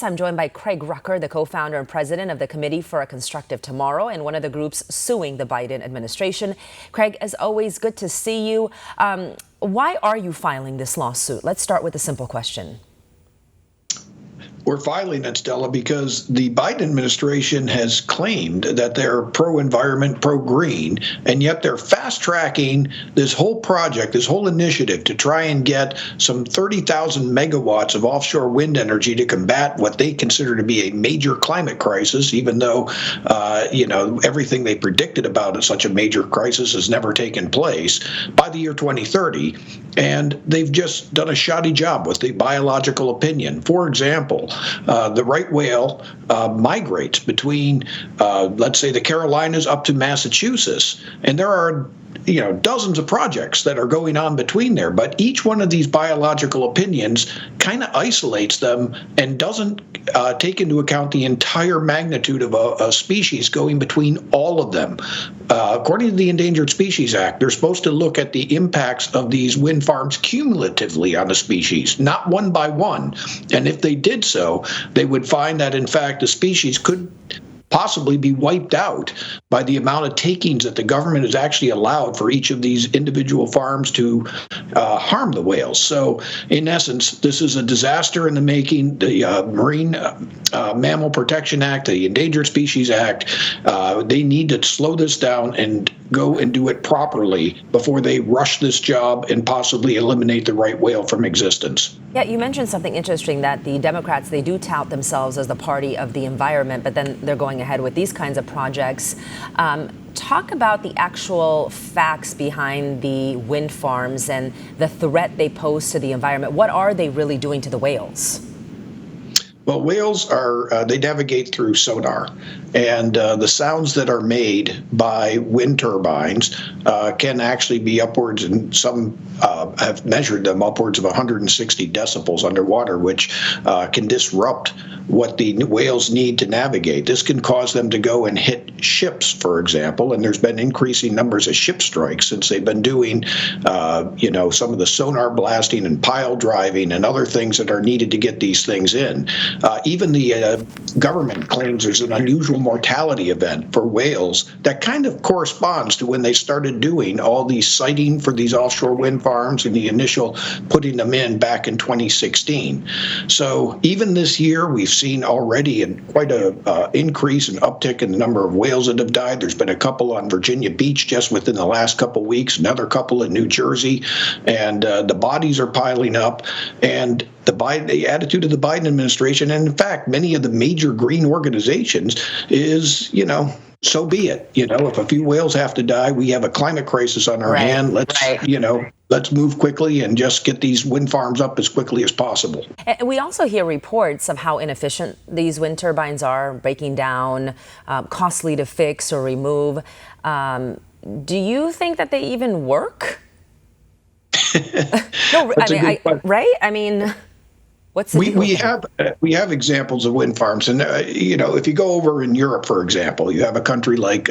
I'm joined by Craig Rucker, the co-founder and president of the Committee for a Constructive Tomorrow and one of the groups suing the Biden administration. Craig, as always, good to see you. Why are you filing this lawsuit? Let's start with a simple question. We're filing it, Stella, because the Biden administration has claimed that they're pro-environment, pro-green, and yet they're fast-tracking this whole project, this whole initiative to try and get some 30,000 megawatts of offshore wind energy to combat what they consider to be a major climate crisis, even though, everything they predicted about such a major crisis has never taken place, by the year 2030. And they've just done a shoddy job with the biological opinion. For example, the right whale migrates between, let's say, the Carolinas up to Massachusetts, and there are dozens of projects that are going on between there, but each one of these biological opinions kind of isolates them and doesn't take into account the entire magnitude of a species going between all of them. According to the Endangered Species Act, they're supposed to look at the impacts of these wind farms cumulatively on a species, not one by one. And if they did so, they would find that, in fact, the species could possibly be wiped out by the amount of takings that the government has actually allowed for each of these individual farms to harm the whales. So, in essence, this is a disaster in the making. The Marine Mammal Protection Act, the Endangered Species Act, they need to slow this down and go and do it properly before they rush this job and possibly eliminate the right whale from existence. Yeah, you mentioned something interesting, that the Democrats, they do tout themselves as the party of the environment, but then they're going ahead with these kinds of projects. Talk about the actual facts behind the wind farms and the threat they pose to the environment. What are they really doing to the whales? Well, whales they navigate through sonar, and the sounds that are made by wind turbines can actually be upwards, and some have measured them upwards of 160 decibels underwater, which can disrupt what the whales need to navigate. This can cause them to go and hit ships, for example, and there's been increasing numbers of ship strikes since they've been doing, some of the sonar blasting and pile driving and other things that are needed to get these things in. Even the government claims there's an unusual mortality event for whales that kind of corresponds to when they started doing all these sighting for these offshore wind farms and the initial putting them in back in 2016. So even this year, we've seen already quite a increase and uptick in the number of whales that have died. There's been a couple on Virginia Beach just within the last couple of weeks, another couple in New Jersey, and the bodies are piling up. And the attitude of the Biden administration, and in fact, many of the major green organizations, is, so be it. If a few whales have to die, we have a climate crisis on our hand. Let's move quickly and just get these wind farms up as quickly as possible. And we also hear reports of how inefficient these wind turbines are, breaking down, costly to fix or remove. Do you think that they even work? No, right? I mean, what's the deal? We have examples of wind farms, and if you go over in Europe, for example, you have a country like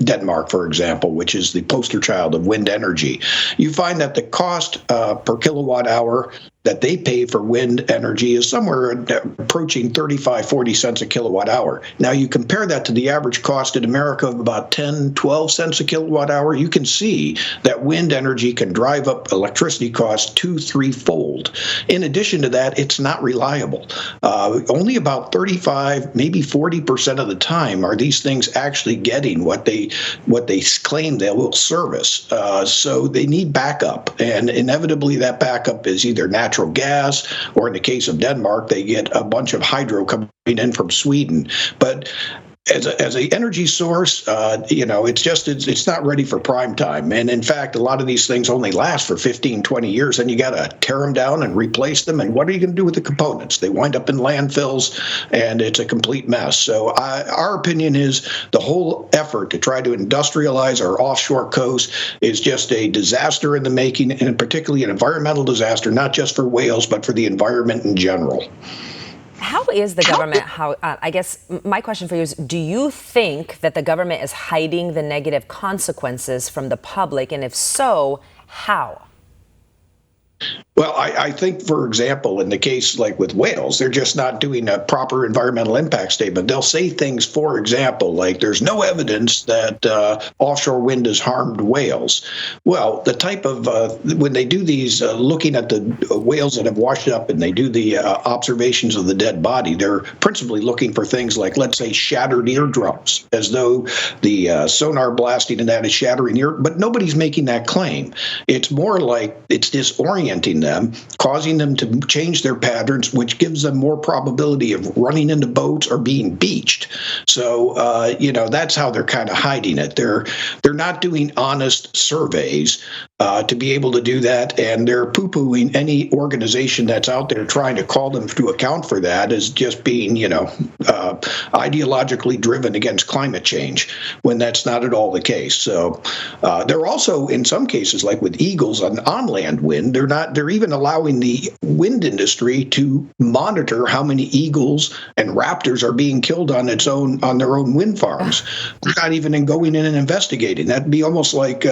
Denmark, for example, which is the poster child of wind energy. You find that the cost per kilowatt hour that they pay for wind energy is somewhere approaching 35-40 cents a kilowatt hour. Now, you compare that to the average cost in America of about 10-12 cents a kilowatt hour, you can see that wind energy can drive up electricity costs 2-3-fold. In addition to that, it's not reliable. Only about 35, maybe 40% of the time are these things actually getting what they claim they will service. So they need backup, and inevitably that backup is either natural gas, or in the case of Denmark, they get a bunch of hydro coming in from Sweden. But as a energy source, it's not ready for prime time. And in fact, a lot of these things only last for 15, 20 years, and you got to tear them down and replace them. And what are you going to do with the components? They wind up in landfills, and it's a complete mess. So our opinion is the whole effort to try to industrialize our offshore coast is just a disaster in the making, and particularly an environmental disaster, not just for whales, but for the environment in general. How is the government, I guess my question for you is, do you think that the government is hiding the negative consequences from the public? And if so, how? Well, I think, for example, in the case like with whales, they're just not doing a proper environmental impact statement. They'll say things, for example, like there's no evidence that offshore wind has harmed whales. Well, the type of, when they do these, looking at the whales that have washed up and they do the observations of the dead body, they're principally looking for things like, let's say, shattered eardrums, as though the sonar blasting and that is shattering ear, but nobody's making that claim. It's more like it's disorienting them, causing them to change their patterns, which gives them more probability of running into boats or being beached. So, that's how they're kind of hiding it. They're not doing honest surveys to be able to do that, and they're poo-pooing any organization that's out there trying to call them to account for that as just being, ideologically driven against climate change, when that's not at all the case. So they're also, in some cases, like with eagles on land wind, they're even allowing the wind industry to monitor how many eagles and raptors are being killed on their own wind farms. They're not even going in and investigating. That'd be almost like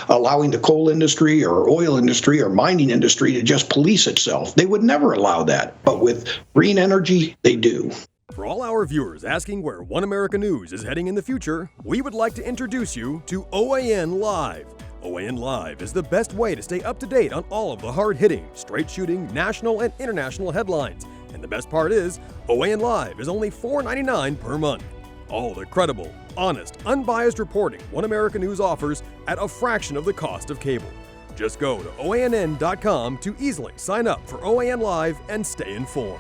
allowing the coal industry or oil industry or mining industry to just police itself. They would never allow that. But with green energy, they do. For all our viewers asking where One America News is heading in the future, we would like to introduce you to OAN Live. OAN Live is the best way to stay up to date on all of the hard-hitting, straight-shooting, national and international headlines. And the best part is, OAN Live is only $4.99 per month. All the credible, honest, unbiased reporting One America News offers at a fraction of the cost of cable. Just go to OANN.com to easily sign up for OAN Live and stay informed.